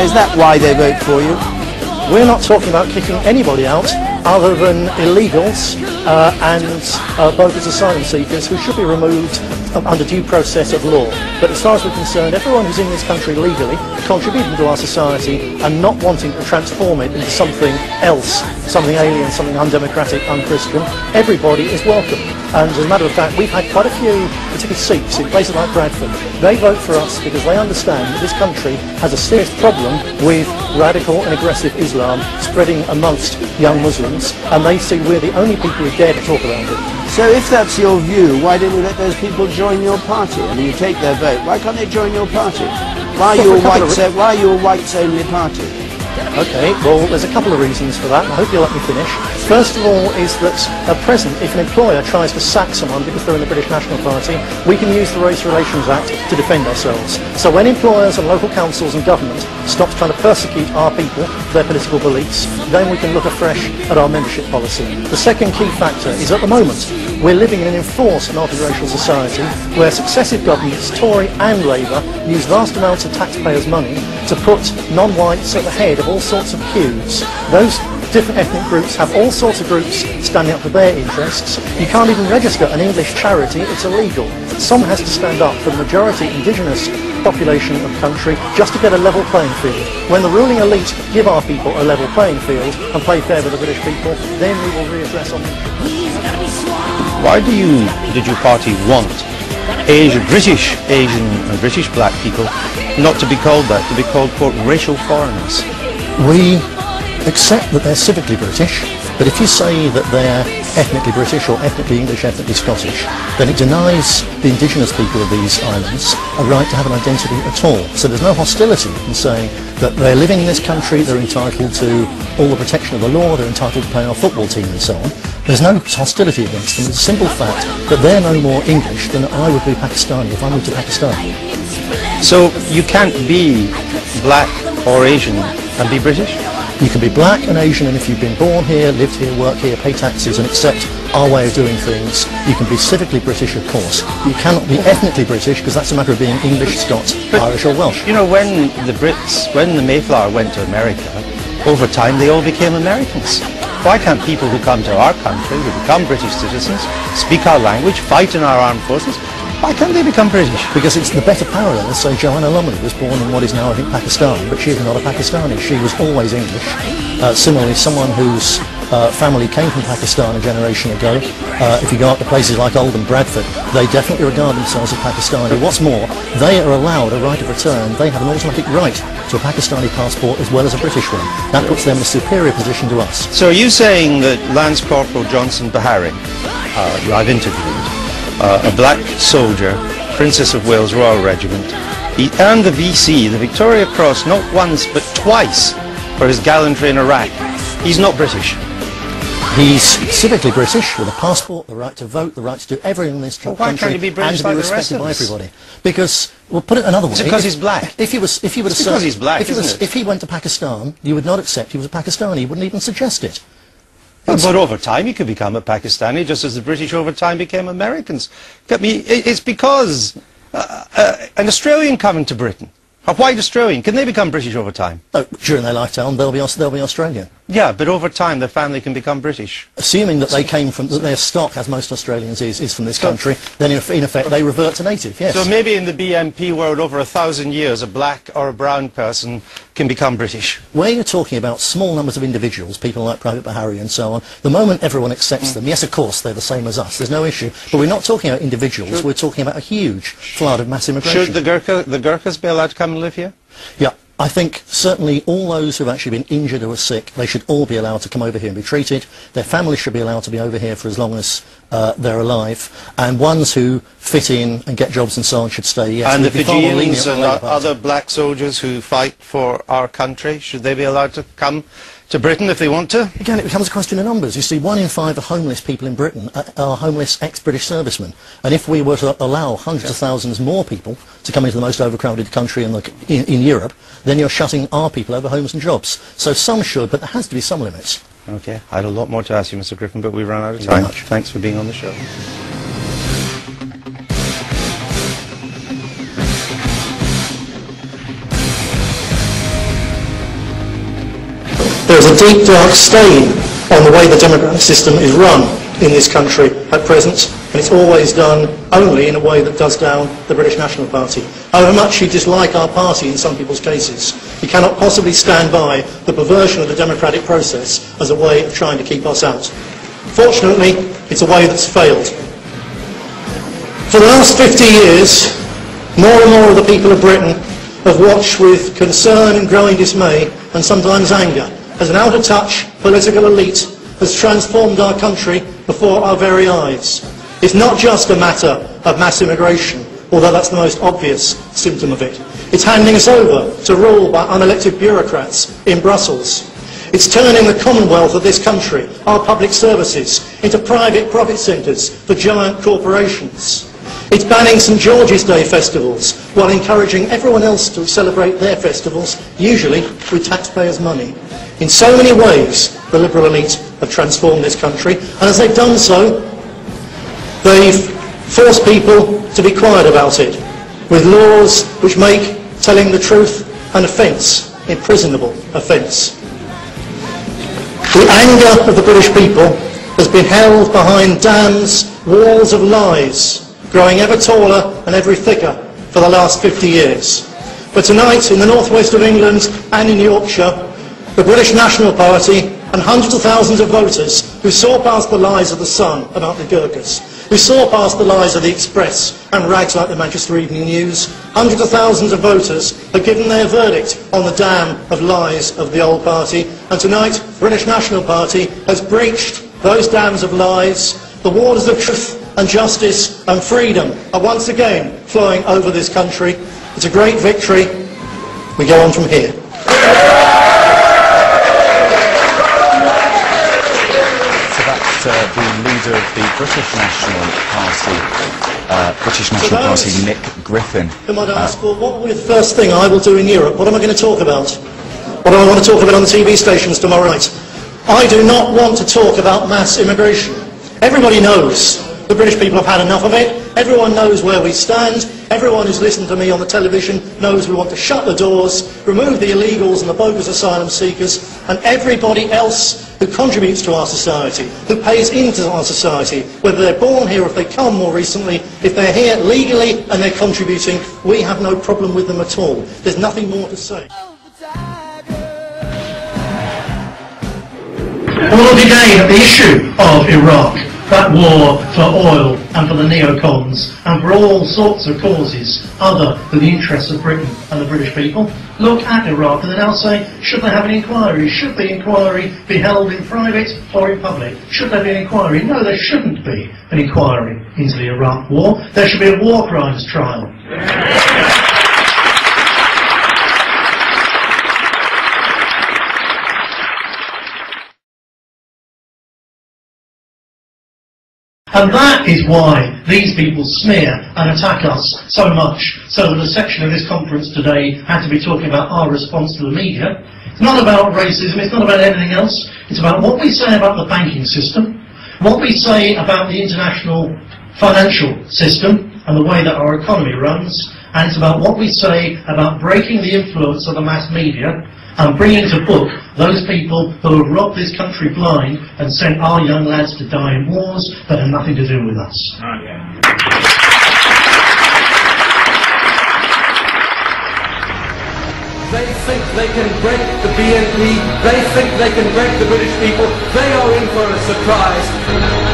Is that why they vote for you? We're not talking about kicking anybody out other than illegals and bogus asylum seekers who should be removed under due process of law. But as far as we're concerned, everyone who's in this country legally, contributing to our society and not wanting to transform it into something else, something alien, something undemocratic, unchristian, everybody is welcome. And as a matter of fact, we've had quite a few particular Sikhs in places like Bradford. They vote for us because they understand that this country has a serious problem with radical and aggressive Islam spreading amongst young Muslims, and they see we're the only people who dare to talk about it. So if that's your view, why don't you let those people join your party? I mean, you take their vote. Why can't they join your party? Why are you a whites-only party? Okay, well, there's a couple of reasons for that, and I hope you'll let me finish. First of all is that at present, if an employer tries to sack someone because they're in the British National Party, we can use the Race Relations Act to defend ourselves. So when employers and local councils and government stop trying to persecute our people for their political beliefs, then we can look afresh at our membership policy. The second key factor is at the moment, we're living in an enforced multiracial society where successive governments, Tory and Labour, use vast amounts of taxpayers' money to put non-whites at the head of all sorts of queues. Those different ethnic groups have all sorts of groups standing up for their interests. You can't even register an English charity, it's illegal. Someone has to stand up for the majority indigenous population of the country just to get a level playing field. When the ruling elite give our people a level playing field and play fair with the British people, then we will readdress on Why did your party want British Asian and British black people not to be called that, to be called, quote, racial foreigners? We accept that they're civically British, but if you say that they're ethnically British or ethnically English, ethnically Scottish, then it denies the indigenous people of these islands a right to have an identity at all. So there's no hostility in saying that they're living in this country, they're entitled to all the protection of the law, they're entitled to play our football team and so on. There's no hostility against them. It's a simple fact that they're no more English than I would be Pakistani if I moved to Pakistan. So you can't be black or Asian and be British? You can be black and Asian, and if you've been born here, lived here, work here, pay taxes and accept our way of doing things, you can be civically British, of course. You cannot be ethnically British because that's a matter of being English, Scots, Irish or Welsh. You know, when the Mayflower went to America, over time they all became Americans. Why can't people who come to our country, who become British citizens, speak our language, fight in our armed forces, why can't they become British? Because it's the better parallel. Say Joanna Lumley was born in what is now, I think, Pakistan, but she is not a Pakistani. She was always English. Similarly, someone whose family came from Pakistan a generation ago, if you go up to places like Oldham, Bradford, they definitely regard themselves as Pakistani. What's more, they are allowed a right of return. They have an automatic right to a Pakistani passport as well as a British one. That puts them in a superior position to us. So are you saying that Lance Corporal Johnson Bahari, who I've interviewed, a black soldier, Princess of Wales Royal Regiment, he earned the VC, the Victoria Cross, not once but twice for his gallantry in Iraq. He's not British. He's civically British with a passport, the right to vote, the right to do everything in this country, why can't he be British and to be respected by everybody. Because, well, put it another way. It's because he's black. If he was, if he went to Pakistan, you would not accept he was a Pakistani. You wouldn't even suggest it. But over time he could become a Pakistani, just as the British over time became Americans. I mean, it's because an Australian coming to Britain, a white Australian, can they become British over time? Oh, during their lifetime, they'll be Australian. Yeah, but over time their family can become British. Assuming that they came from, that their stock, as most Australians is from this country, then in effect they revert to native, yes. So maybe in the BNP world over 1,000 years a black or a brown person can become British. Where you're talking about small numbers of individuals, people like Private Bahari and so on, the moment everyone accepts them, yes, of course, they're the same as us, there's no issue, but we're not talking about individuals, we're talking about a huge flood of mass immigration. Should the Gurkhas be allowed to come and live here? Yeah. I think certainly all those who've actually been injured or are sick, they should all be allowed to come over here and be treated. Their families should be allowed to be over here for as long as they're alive. And ones who fit in and get jobs and so on should stay, yes. And the Fijians and other black soldiers who fight for our country, should they be allowed to come to Britain if they want to? Again, it becomes a question of numbers. You see, 1 in 5 of homeless people in Britain are homeless ex-British servicemen. And if we were to allow hundreds of thousands more people to come into the most overcrowded country in Europe, then you're shutting our people over homes and jobs. So some should, but there has to be some limits. Okay, I had a lot more to ask you, Mr. Griffin, but we've run out of time. Thanks for being on the show. There is a deep, dark stain on the way the democratic system is run in this country at present, and it's always done only in a way that does down the British National Party. However much you dislike our party in some people's cases, you cannot possibly stand by the perversion of the democratic process as a way of trying to keep us out. Fortunately, it's a way that's failed. For the last 50 years, more and more of the people of Britain have watched with concern and growing dismay, and sometimes anger, as an out-of-touch political elite has transformed our country before our very eyes. It's not just a matter of mass immigration, although that's the most obvious symptom of it. It's handing us over to rule by unelected bureaucrats in Brussels. It's turning the commonwealth of this country, our public services, into private profit centres for giant corporations. It's banning St George's Day festivals while encouraging everyone else to celebrate their festivals, usually with taxpayers' money. In so many ways, the Liberal elite have transformed this country, and as they've done so, they've forced people to be quiet about it, with laws which make telling the truth an offence, imprisonable offence. The anger of the British people has been held behind dams, walls of lies, growing ever taller and ever thicker for the last 50 years. But tonight, in the northwest of England and in Yorkshire, the British National Party and hundreds of thousands of voters who saw past the lies of the Sun about the Gurkhas, who saw past the lies of the Express and rags like the Manchester Evening News, hundreds of thousands of voters have given their verdict on the dam of lies of the old party, and tonight, the British National Party has breached those dams of lies. The waters of truth and justice and freedom are once again flowing over this country. It's a great victory. We go on from here. So that's the leader of the British National Party, Nick Griffin. You might ask, well, what will be the first thing I will do in Europe? What am I going to talk about? What do I want to talk about on the TV stations tomorrow night? I do not want to talk about mass immigration. Everybody knows the British people have had enough of it. Everyone knows where we stand. Everyone who's listened to me on the television knows we want to shut the doors, remove the illegals and the bogus asylum seekers, and everybody else who contributes to our society, who pays into our society, whether they're born here or if they come more recently. If they're here legally and they're contributing, we have no problem with them at all. There's nothing more to say. All of again the issue of Iraq, that war for oil and for the neocons and for all sorts of causes other than the interests of Britain and the British people, look at Iraq and they now say, should they have an inquiry? Should the inquiry be held in private or in public? Should there be an inquiry? No, there shouldn't be an inquiry into the Iraq war. There should be a war crimes trial. And that is why these people smear and attack us so much, so that a section of this conference today had to be talking about our response to the media. It's not about racism, it's not about anything else. It's about what we say about the banking system, what we say about the international financial system and the way that our economy runs, and it's about what we say about breaking the influence of the mass media and bringing to book those people who have robbed this country blind and sent our young lads to die in wars that have nothing to do with us. They think they can break the BNP, they think they can break the British people, they are in for a surprise.